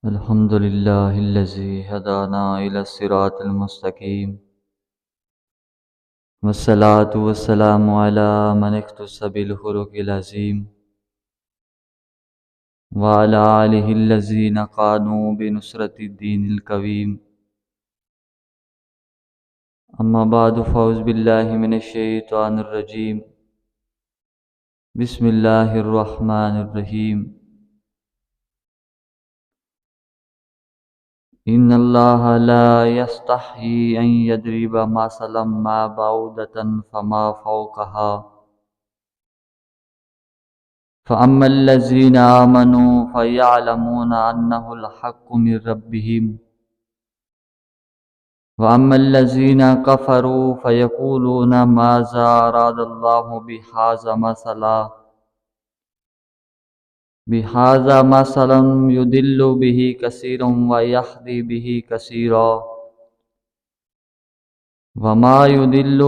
الحمد لله الذي هدانا إلى الصراط المستقيم والصلاة والسلام على من اختص بالخلق العظيم وعلى آله الذين قاموا بنصرة الدين القويم. أما بعد فأعوذ بالله من الشيطان الرجيم. بسم الله الرحمن الرحيم. إن الله لا يستحيي أن يضرب مثلا ما بعوضة فما فوقها فأما الذين آمنوا فيعلمون أنه الحق من ربهم وأما الذين كفروا فيقولون ماذا أراد الله بهذا مثلا يضل به كثيرا ويهدي به كثيرا وما يضل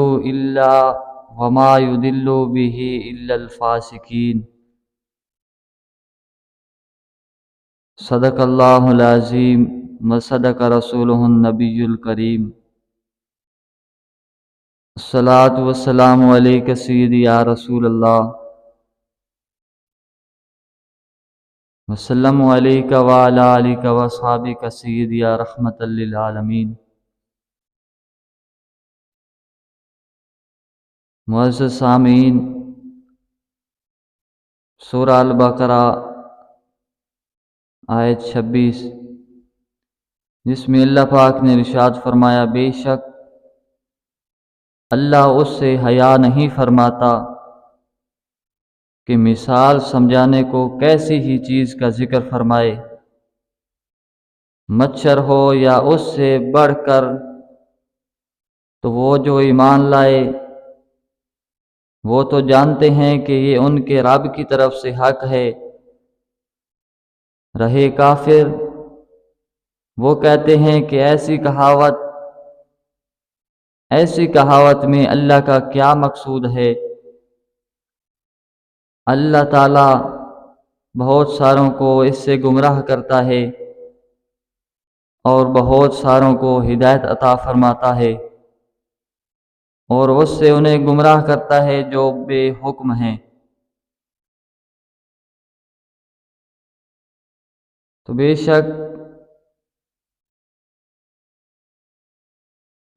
به إلا الفاسقين. صدق اللہ العظیم وصدق رسولہ النبی الکریم. الصلاۃ والسلام علیک سیدی یا رسول اللہ وسلم علیک وعلی آلک واصحابک سیدی یا رحمت للعالمین. معزز سامعین، سورہ البقرہ آیت 26 جس میں اللہ پاک نے ارشاد فرمایا، بے شک اللہ اس سے حیا نہیں فرماتا کہ مثال سمجھانے کو کیسی ہی چیز کا ذکر فرمائے، مچھر ہو یا اس سے بڑھ کر، تو وہ جو ایمان لائے وہ تو جانتے ہیں کہ یہ ان کے رب کی طرف سے حق ہے، رہے کافر وہ کہتے ہیں کہ ایسی کہاوت میں اللہ کا کیا مقصود ہے. اللہ تعالیٰ بہت ساروں کو اس سے گمراہ کرتا ہے اور بہت ساروں کو ہدایت عطا فرماتا ہے، اور اس سے انہیں گمراہ کرتا ہے جو بے حکم ہیں. تو بے شک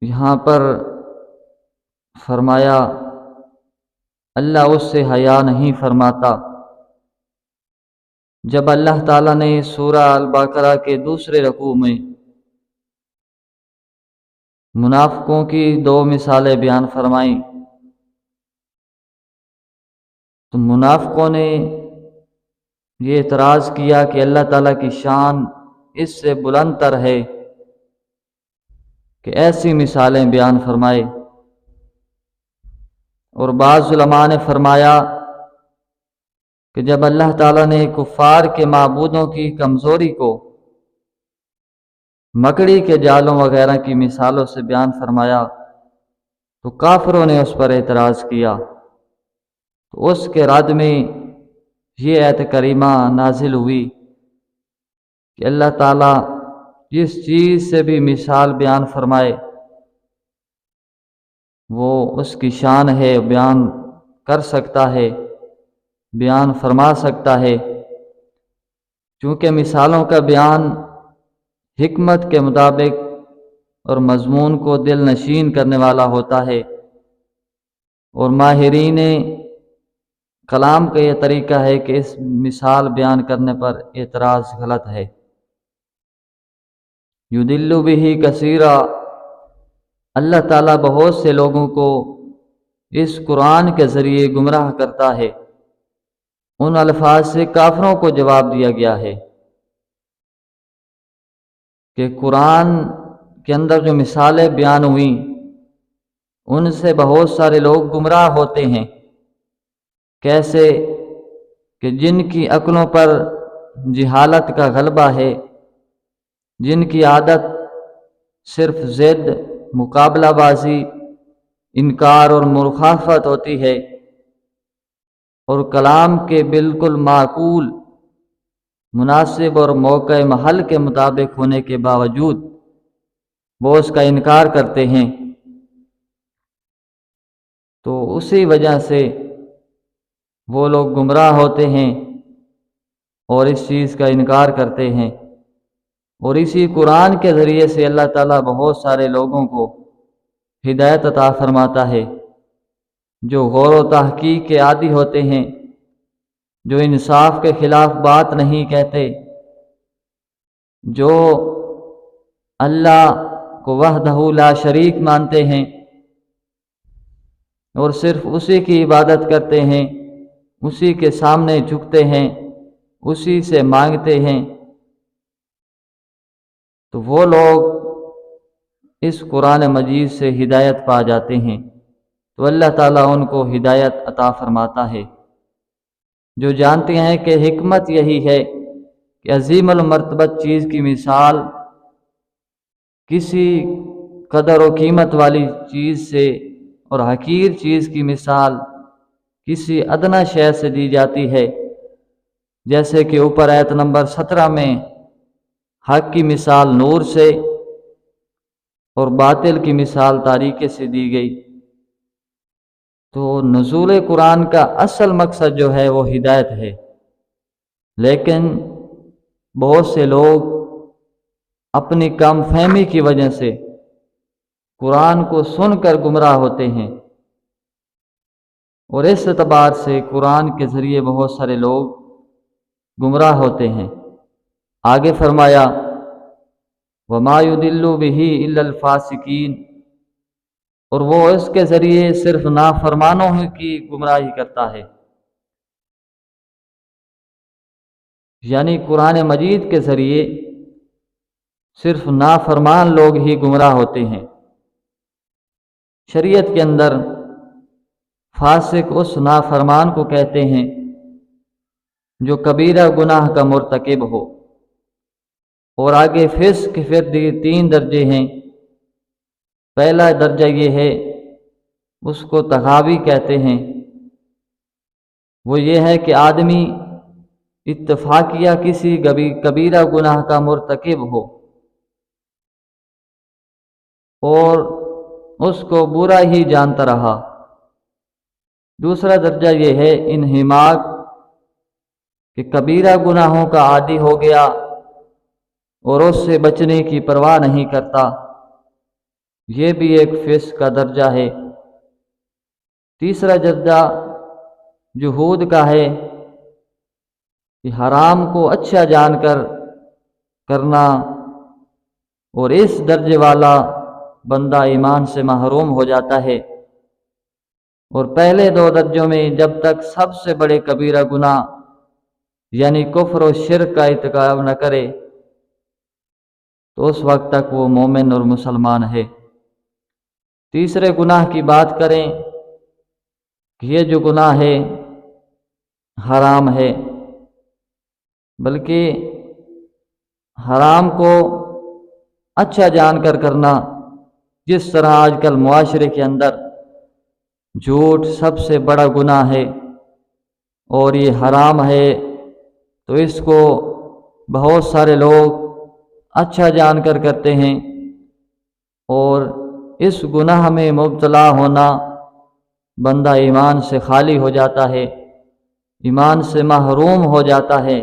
یہاں پر فرمایا اللہ اس سے حیا نہیں فرماتا. جب اللہ تعالیٰ نے سورہ البقرہ کے دوسرے رکوع میں منافقوں کی 2 مثالیں بیان فرمائیں تو منافقوں نے یہ اعتراض کیا کہ اللہ تعالیٰ کی شان اس سے بلند تر ہے کہ ایسی مثالیں بیان فرمائے. اور بعض علماء نے فرمایا کہ جب اللہ تعالیٰ نے کفار کے معبودوں کی کمزوری کو مکڑی کے جالوں وغیرہ کی مثالوں سے بیان فرمایا تو کافروں نے اس پر اعتراض کیا، تو اس کے رد میں یہ آیت کریمہ نازل ہوئی کہ اللہ تعالیٰ جس چیز سے بھی مثال بیان فرمائے وہ اس کی شان ہے، بیان کر سکتا ہے، بیان فرما سکتا ہے، چونکہ مثالوں کا بیان حکمت کے مطابق اور مضمون کو دل نشین کرنے والا ہوتا ہے، اور ماہرین کلام کا یہ طریقہ ہے کہ اس مثال بیان کرنے پر اعتراض غلط ہے. یضل بہ کثیرا، اللہ تعالیٰ بہت سے لوگوں کو اس قرآن کے ذریعے گمراہ کرتا ہے. ان الفاظ سے کافروں کو جواب دیا گیا ہے کہ قرآن کے اندر جو مثالیں بیان ہوئیں ان سے بہت سارے لوگ گمراہ ہوتے ہیں. کیسے کہ جن کی عقلوں پر جہالت کا غلبہ ہے، جن کی عادت صرف ضد، مقابلہ بازی، انکار اور مخالفت ہوتی ہے، اور کلام کے بالکل معقول مناسب اور موقع محل کے مطابق ہونے کے باوجود وہ اس کا انکار کرتے ہیں، تو اسی وجہ سے وہ لوگ گمراہ ہوتے ہیں اور اس چیز کا انکار کرتے ہیں۔ اور اسی قرآن کے ذریعے سے اللہ تعالیٰ بہت سارے لوگوں کو ہدایت عطا فرماتا ہے، جو غور و تحقیق کے عادی ہوتے ہیں، جو انصاف کے خلاف بات نہیں کہتے، جو اللہ کو وحدہ لا شریک مانتے ہیں اور صرف اسی کی عبادت کرتے ہیں، اسی کے سامنے جھکتے ہیں، اسی سے مانگتے ہیں، تو وہ لوگ اس قرآن مجید سے ہدایت پا جاتے ہیں۔ تو اللہ تعالیٰ ان کو ہدایت عطا فرماتا ہے، جو جانتے ہیں کہ حکمت یہی ہے کہ عظیم المرتبت چیز کی مثال کسی قدر و قیمت والی چیز سے اور حقیر چیز کی مثال کسی ادنی شے سے دی جاتی ہے، جیسے کہ اوپر آیت نمبر 17 میں حق کی مثال نور سے اور باطل کی مثال تاریکی سے دی گئی۔ تو نزول قرآن کا اصل مقصد جو ہے وہ ہدایت ہے، لیکن بہت سے لوگ اپنی کم فہمی کی وجہ سے قرآن کو سن کر گمراہ ہوتے ہیں، اور اس اعتبار سے قرآن کے ذریعے بہت سارے لوگ گمراہ ہوتے ہیں۔ آگے فرمایا وَمَا يُضِلُّ بِهِ إِلَّا الْفَاسِقِينَ، اور وہ اس کے ذریعے صرف نافرمانوں کی گمراہی کرتا ہے، یعنی قرآن مجید کے ذریعے صرف نافرمان لوگ ہی گمراہ ہوتے ہیں۔ شریعت کے اندر فاسق اس نافرمان کو کہتے ہیں جو کبیرہ گناہ کا مرتکب ہو، اور آگے فسق کے پھر 3 درجے ہیں۔ پہلا درجہ یہ ہے، اس کو تغاوی کہتے ہیں، وہ یہ ہے کہ آدمی اتفاقیہ کسی کبیرہ گناہ کا مرتکب ہو اور اس کو برا ہی جانتا رہا۔ دوسرا درجہ یہ ہے انہماک، کہ کبیرہ گناہوں کا عادی ہو گیا اور اس سے بچنے کی پرواہ نہیں کرتا، یہ بھی ایک فسق کا درجہ ہے۔ تیسرا درجہ جہود کا ہے، کہ حرام کو اچھا جان کر کرنا، اور اس درجے والا بندہ ایمان سے محروم ہو جاتا ہے۔ اور پہلے 2 درجوں میں جب تک سب سے بڑے کبیرہ گناہ یعنی کفر و شرک کا ارتکاب نہ کرے تو اس وقت تک وہ مومن اور مسلمان ہے۔ تیسرے گناہ کی بات کریں کہ یہ جو گناہ ہے حرام ہے، بلکہ حرام کو اچھا جان کر کرنا، جس طرح آج کل معاشرے کے اندر جھوٹ سب سے بڑا گناہ ہے اور یہ حرام ہے، تو اس کو بہت سارے لوگ اچھا جان کر کرتے ہیں، اور اس گناہ میں مبتلا ہونا بندہ ایمان سے خالی ہو جاتا ہے، ایمان سے محروم ہو جاتا ہے،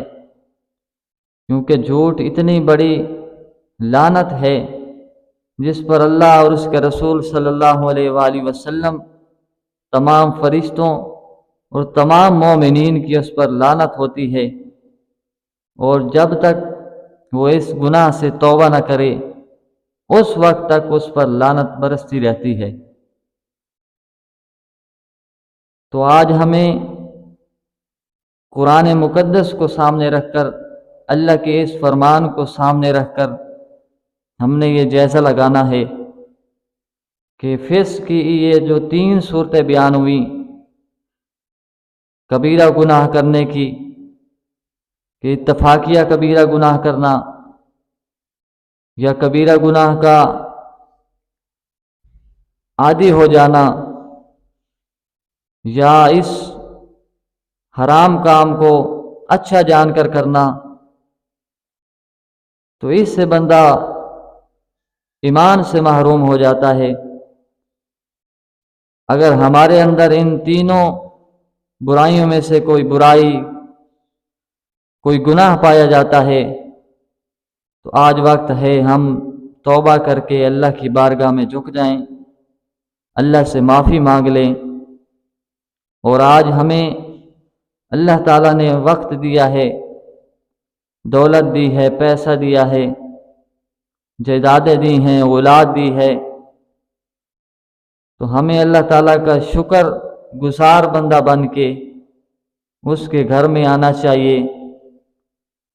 کیونکہ جھوٹ اتنی بڑی لعنت ہے جس پر اللہ اور اس کے رسول صلی اللہ علیہ وآلہ وسلم، تمام فرشتوں اور تمام مومنین کی اس پر لعنت ہوتی ہے، اور جب تک وہ اس گناہ سے توبہ نہ کرے اس وقت تک اس پر لعنت برستی رہتی ہے۔ تو آج ہمیں قرآن مقدس کو سامنے رکھ کر، اللہ کے اس فرمان کو سامنے رکھ کر ہم نے یہ جائزہ لگانا ہے کہ فسق کی یہ جو 3 صورتیں بیان ہوئیں، کبیرہ گناہ کرنے کی، کہ اتفاقیہ کبیرہ گناہ کرنا، یا کبیرہ گناہ کا عادی ہو جانا، یا اس حرام کام کو اچھا جان کر کرنا، تو اس سے بندہ ایمان سے محروم ہو جاتا ہے۔ اگر ہمارے اندر ان تینوں برائیوں میں سے کوئی برائی، کوئی گناہ پایا جاتا ہے تو آج وقت ہے ہم توبہ کر کے اللہ کی بارگاہ میں جھک جائیں، اللہ سے معافی مانگ لیں۔ اور آج ہمیں اللہ تعالیٰ نے وقت دیا ہے، دولت دی ہے، پیسہ دیا ہے، جائیدادیں دی ہیں، اولاد دی ہے، تو ہمیں اللہ تعالیٰ کا شکر گزار بندہ بن کے اس کے گھر میں آنا چاہیے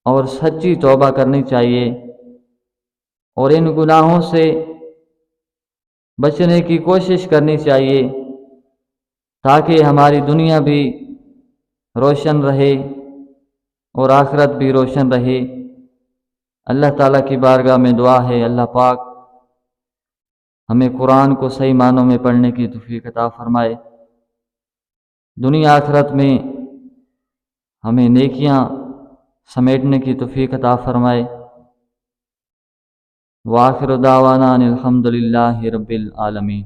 اور سچی توبہ کرنی چاہیے، اور ان گناہوں سے بچنے کی کوشش کرنی چاہیے تاکہ ہماری دنیا بھی روشن رہے اور آخرت بھی روشن رہے۔ اللہ تعالیٰ کی بارگاہ میں دعا ہے اللہ پاک ہمیں قرآن کو صحیح معنوں میں پڑھنے کی توفیق عطا فرمائے، دنیا آخرت میں ہمیں نیکیاں سمیٹنے کی توفیق عطا فرمائے۔ وآخر دعوانا ان الحمد للہ رب العالمین۔